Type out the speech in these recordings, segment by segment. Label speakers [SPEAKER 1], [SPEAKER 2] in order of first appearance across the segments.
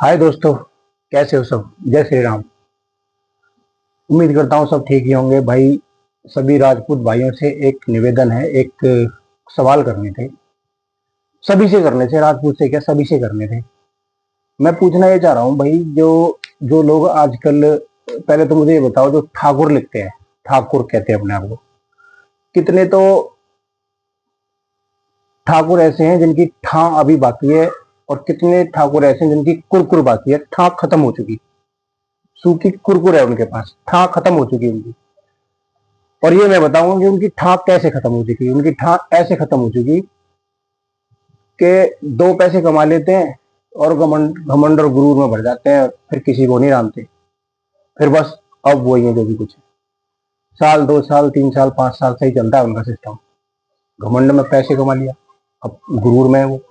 [SPEAKER 1] हाय दोस्तों, कैसे हो सब। जय श्री राम। उम्मीद करता हूँ सब ठीक ही होंगे भाई। सभी राजपूत भाइयों से एक निवेदन है, एक सवाल करने थे। सभी से करने थे, राजपूत से क्या, सभी से करने थे। मैं पूछना ये चाह रहा हूँ भाई, जो जो लोग आजकल, पहले तो मुझे ये बताओ, जो ठाकुर लिखते हैं, ठाकुर कहते हैं अपने आप को, कितने तो ठाकुर ऐसे हैं जिनकी ठा अभी बाकी है, और कितने ठाकुर ऐसे हैं जिनकी कुरकुर बाकी है। ठा खत्म हो चुकी, सूखी कुरकुर है उनके पास, ठा खत्म हो चुकी है उनकी। और ये मैं बताऊंगा कि उनकी ठाक कैसे खत्म हो चुकी। उनकी ठाक ऐसे खत्म हो चुकी कि दो पैसे कमा लेते हैं और घमंड घमंड और गुरूर में भर जाते हैं, फिर किसी को नहीं जानते। फिर बस अब वही है जो भी कुछ है। साल 2 साल 3 साल 5 साल सही चलता है उनका सिस्टम। घमंड में पैसे कमा लिया, अब गुरूर में है वो,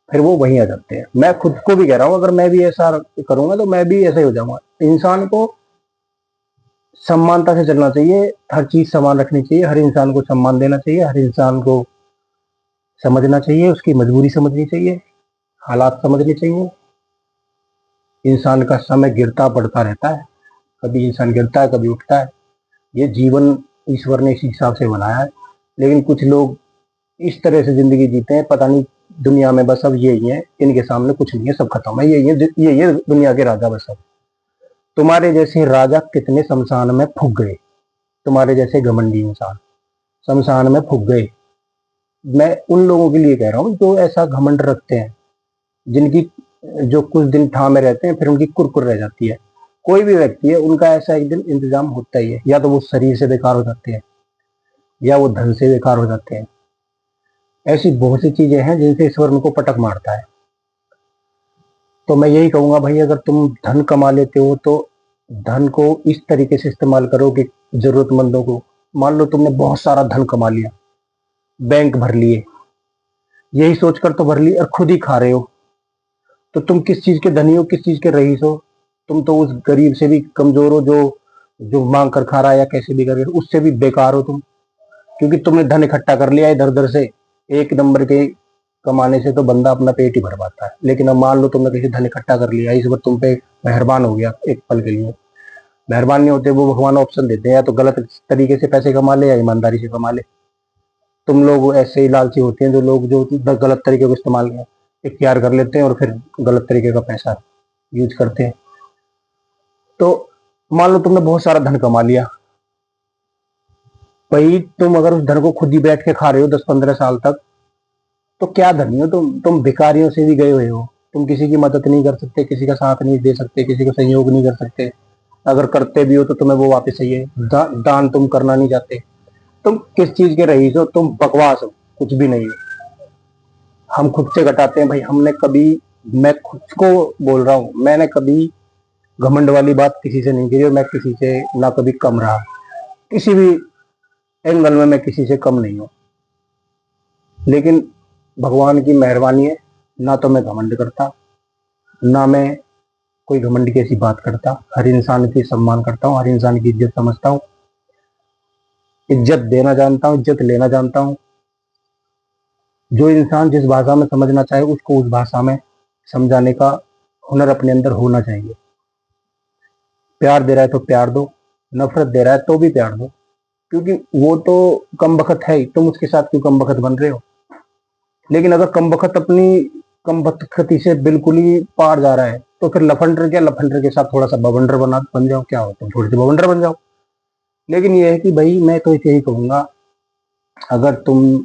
[SPEAKER 1] फिर वो वहीं आ जाते हैं। मैं खुद को भी कह रहा हूँ, अगर मैं भी ऐसा करूंगा तो मैं भी ऐसा ही हो जाऊंगा। इंसान को समानता से चलना चाहिए, हर चीज समान रखनी चाहिए, हर इंसान को सम्मान देना चाहिए, हर इंसान को समझना चाहिए, उसकी मजबूरी समझनी चाहिए, हालात समझने चाहिए। इंसान का समय गिरता पड़ता रहता है, कभी इंसान गिरता है कभी उठता है। ये जीवन ईश्वर ने इस हिसाब से बनाया है। लेकिन कुछ लोग इस तरह से जिंदगी जीते हैं, पता नहीं दुनिया में बस अब यही है, इनके सामने कुछ नहीं है, सब खत्म है, यही है दुनिया के राजा बस। अब तुम्हारे जैसे राजा कितने शमशान में फूक गए, तुम्हारे जैसे घमंडी इंसान शमशान में फूक गए। मैं उन लोगों के लिए कह रहा हूँ जो ऐसा घमंड रखते हैं, जिनकी जो कुछ दिन ठाव में रहते हैं फिर उनकी कुरकुर रह जाती है। कोई भी व्यक्ति है, उनका ऐसा एक दिन इंतजाम होता ही है, या तो वो शरीर से बेकार हो जाते हैं या वो धन से बेकार हो जाते हैं। ऐसी बहुत सी चीजें हैं जिनसे ईश्वर उनको पटक मारता है। तो मैं यही कहूंगा भाई, अगर तुम धन कमा लेते हो तो धन को इस तरीके से इस्तेमाल करो कि जरूरतमंदों को, मान लो तुमने बहुत सारा धन कमा लिया, बैंक भर लिए, यही सोचकर तो भर ली और खुद ही खा रहे हो, तो तुम किस चीज के धनी हो, किस चीज के रईस हो। तुम तो उस गरीब से भी कमजोर हो, जो जो मांग कर खा रहा है या कैसे भी करके, उससे भी बेकार हो तुम। क्योंकि तुमने धन इकट्ठा कर लिया इधर उधर से। एक नंबर के कमाने से तो बंदा अपना पेट ही भर पाता है, लेकिन अब मान लो तुमने किसी धन इकट्ठा कर लिया, इस बार तुम पे मेहरबान हो गया एक पल के लिए। मेहरबान नहीं होते वो, भगवान ऑप्शन देते हैं, या तो गलत तरीके से पैसे कमा ले या ईमानदारी से कमा ले। तुम लोग ऐसे ही लालची होते हैं, जो लोग जो गलत तरीके को इस्तेमाल इख्तियार कर लेते हैं और फिर गलत तरीके का पैसा यूज करते हैं। तो मान लो तुमने बहुत सारा धन कमा लिया भाई, तुम अगर उस धन को खुद ही बैठ के खा रहे हो 10-15 साल तक, तो क्या धनी हो तुम भिखारियों से भी गए हुए हो। तुम किसी की मदद नहीं कर सकते, किसी का साथ नहीं दे सकते, किसी का सहयोग नहीं कर सकते। अगर करते भी हो तो तुम्हें वो वापस चाहिए। दान तुम करना नहीं चाहते। तुम किस चीज के रईस हो, तुम बकवास हो, कुछ भी नहीं हो। हम खुद से घटाते हैं भाई। हमने कभी, मैं खुद को बोल रहा हूँ, मैंने कभी घमंड वाली बात किसी से नहीं की, और मैं किसी से ना कभी कम रहा। किसी भी एंगल में मैं किसी से कम नहीं हूँ। लेकिन भगवान की मेहरबानी है, ना तो मैं घमंड करता, ना मैं कोई घमंड की ऐसी बात करता। हर इंसान की सम्मान करता हूँ, हर इंसान की इज्जत समझता हूँ, इज्जत देना जानता हूँ, इज्जत लेना जानता हूँ। जो इंसान जिस भाषा में समझना चाहे उसको उस भाषा में समझाने का हुनर अपने अंदर होना चाहिए। प्यार दे रहा है तो प्यार दो, नफरत दे रहा है तो भी प्यार दो, क्योंकि वो तो कम बखत है ही, तुम उसके साथ क्यों कम बखत बन रहे हो। लेकिन अगर कम बखत अपनी कम बखती से बिल्कुल ही पार जा रहा है, तो फिर लफंडर क्या, लफंडर के साथ थोड़ा सा बवंडर बन जाओ, क्या हो, तुम थोड़ी सी बवंडर बन जाओ। लेकिन ये है कि भाई, मैं तो इसे ही कहूंगा, अगर तुम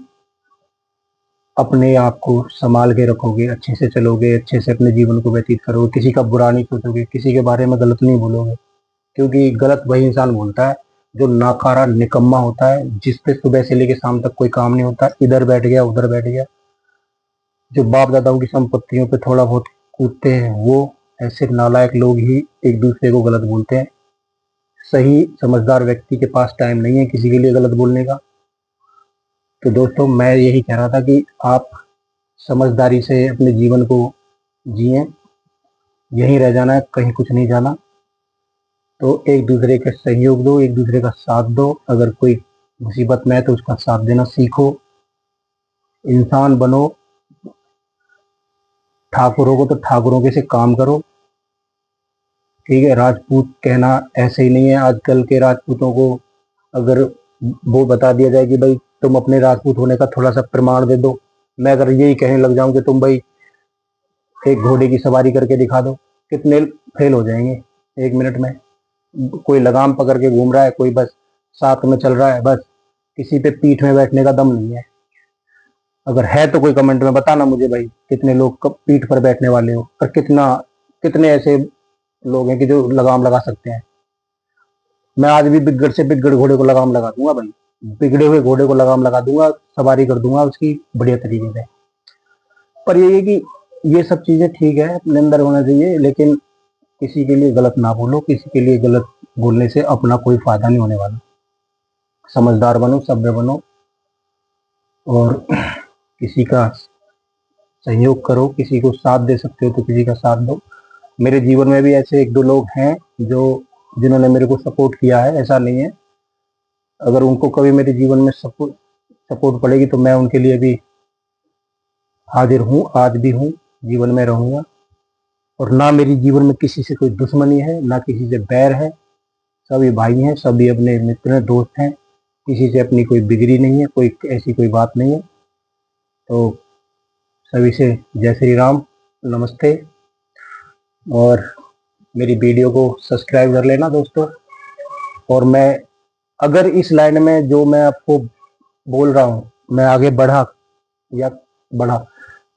[SPEAKER 1] अपने आप को संभाल के रखोगे, अच्छे से चलोगे, अच्छे से अपने जीवन को व्यतीत करोगे, किसी का बुरा नहीं सोचोगे, किसी के बारे में गलत नहीं बोलोगे। क्योंकि गलत वही इंसान बोलता है जो नाकारा निकम्मा होता है, जिसपे सुबह से लेकर शाम तक कोई काम नहीं होता, इधर बैठ गया उधर बैठ गया। जो बाप दादाओं की संपत्तियों पे थोड़ा बहुत कूदते हैं, वो ऐसे नालायक लोग ही एक दूसरे को गलत बोलते हैं। सही समझदार व्यक्ति के पास टाइम नहीं है किसी के लिए गलत बोलने का। तो दोस्तों, मैं यही कह रहा था कि आप समझदारी से अपने जीवन को जिए। यहीं रह जाना है, कहीं कुछ नहीं जाना। तो एक दूसरे का सहयोग दो, एक दूसरे का साथ दो। अगर कोई मुसीबत में है तो उसका साथ देना सीखो। इंसान बनो, ठाकुरों को तो ठाकुरों के से काम करो, ठीक है। राजपूत कहना ऐसे ही नहीं है। आजकल के राजपूतों को अगर वो बता दिया जाए कि भाई तुम अपने राजपूत होने का थोड़ा सा प्रमाण दे दो, मैं अगर यही कहने लग जाऊं कि तुम भाई एक घोड़े की सवारी करके दिखा दो, कितने फेल हो जाएंगे 1 मिनट में। कोई लगाम पकड़ के घूम रहा है, कोई बस साथ में चल रहा है, बस किसी पे पीठ में बैठने का दम नहीं है। अगर है तो कोई कमेंट में बताना मुझे भाई, कितने लोग कब पीठ पर बैठने वाले हो, और कितने ऐसे लोग हैं कि जो लगाम लगा सकते हैं। मैं आज भी बिगड़ से बिगड़ घोड़े को लगाम लगा दूंगा भाई, बिगड़े हुए घोड़े को लगाम लगा दूंगा, सवारी कर दूंगा उसकी बढ़िया तरीके से। पर ये है कि ये सब चीजें ठीक है, अपने अंदर होना चाहिए, लेकिन किसी के लिए गलत ना बोलो। किसी के लिए गलत बोलने से अपना कोई फायदा नहीं होने वाला। समझदार बनो, सभ्य बनो, और किसी का सहयोग करो। किसी को साथ दे सकते हो तो किसी का साथ दो। मेरे जीवन में भी ऐसे 1-2 लोग हैं जो जिन्होंने मेरे को सपोर्ट किया है, ऐसा नहीं है। अगर उनको कभी मेरे जीवन में सपोर्ट पड़ेगी तो मैं उनके लिए भी हाजिर हूँ, आज भी हूँ, जीवन में रहूंगा। और ना मेरी जीवन में किसी से कोई दुश्मनी है, ना किसी से बैर है। सभी भाई हैं, सभी अपने मित्र हैं, दोस्त हैं। किसी से अपनी कोई बिगड़ी नहीं है, कोई ऐसी कोई बात नहीं है। तो सभी से जय श्री राम, नमस्ते। और मेरी वीडियो को सब्सक्राइब कर लेना दोस्तों। और मैं अगर इस लाइन में जो मैं आपको बोल रहा हूँ, मैं आगे बढ़ा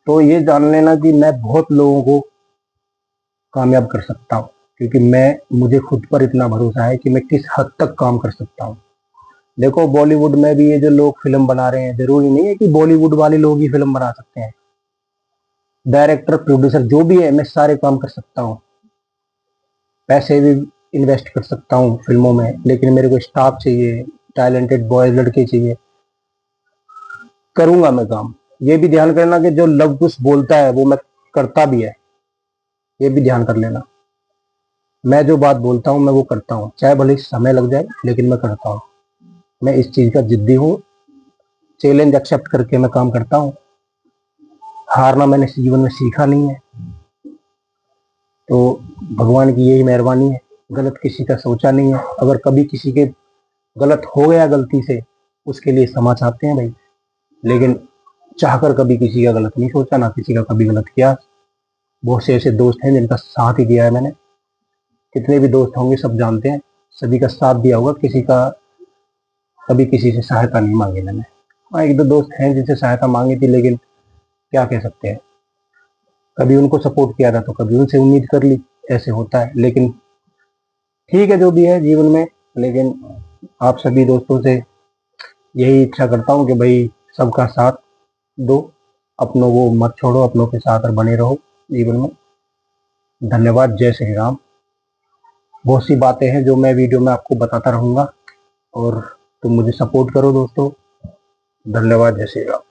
[SPEAKER 1] तो ये जान लेना कि मैं बहुत लोगों को कामयाब कर सकता हूँ, क्योंकि मुझे खुद पर इतना भरोसा है कि मैं किस हद तक काम कर सकता हूँ। देखो, बॉलीवुड में भी ये जो लोग फिल्म बना रहे हैं, जरूरी नहीं है कि बॉलीवुड वाले लोग ही फिल्म बना सकते हैं। डायरेक्टर, प्रोड्यूसर जो भी है, मैं सारे काम कर सकता हूँ। पैसे भी इन्वेस्ट कर सकता हूँ फिल्मों में, लेकिन मेरे को स्टाफ चाहिए, टैलेंटेड बॉय लड़के चाहिए। करूंगा मैं काम। ये भी ध्यान करना कि जो लव कुश बोलता है वो मैं करता भी है, ये भी ध्यान कर लेना। मैं जो बात बोलता हूँ मैं वो करता हूँ, चाहे भले समय लग जाए, लेकिन मैं करता हूँ। मैं इस चीज का जिद्दी हूँ। चैलेंज एक्सेप्ट करके मैं काम करता हूँ। हारना मैंने जीवन में सीखा नहीं है। तो भगवान की यही मेहरबानी है, गलत किसी का सोचा नहीं है। अगर कभी किसी के गलत हो गया गलती से, उसके लिए क्षमा चाहते हैं भाई, लेकिन चाहकर कभी किसी का गलत नहीं सोचा, ना किसी का कभी गलत किया। बहुत से ऐसे दोस्त हैं जिनका साथ ही दिया है मैंने। कितने भी दोस्त होंगे सब जानते हैं, सभी का साथ दिया होगा। किसी का कभी किसी से सहायता नहीं मांगी मैंने। हाँ, 1-2 दोस्त हैं जिनसे सहायता मांगी थी, लेकिन क्या कह सकते हैं, कभी उनको सपोर्ट किया था तो कभी उनसे उम्मीद कर ली। ऐसे होता है, लेकिन ठीक है जो भी है जीवन में। लेकिन आप सभी दोस्तों से यही इच्छा करता हूँ कि भाई सबका साथ दो, अपनों को मत छोड़ो, अपनों के साथ और बने रहो जीवन में। धन्यवाद, जय श्री राम। बहुत सी बातें हैं जो मैं वीडियो में आपको बताता रहूंगा, और तुम मुझे सपोर्ट करो दोस्तों। धन्यवाद, जय श्री राम।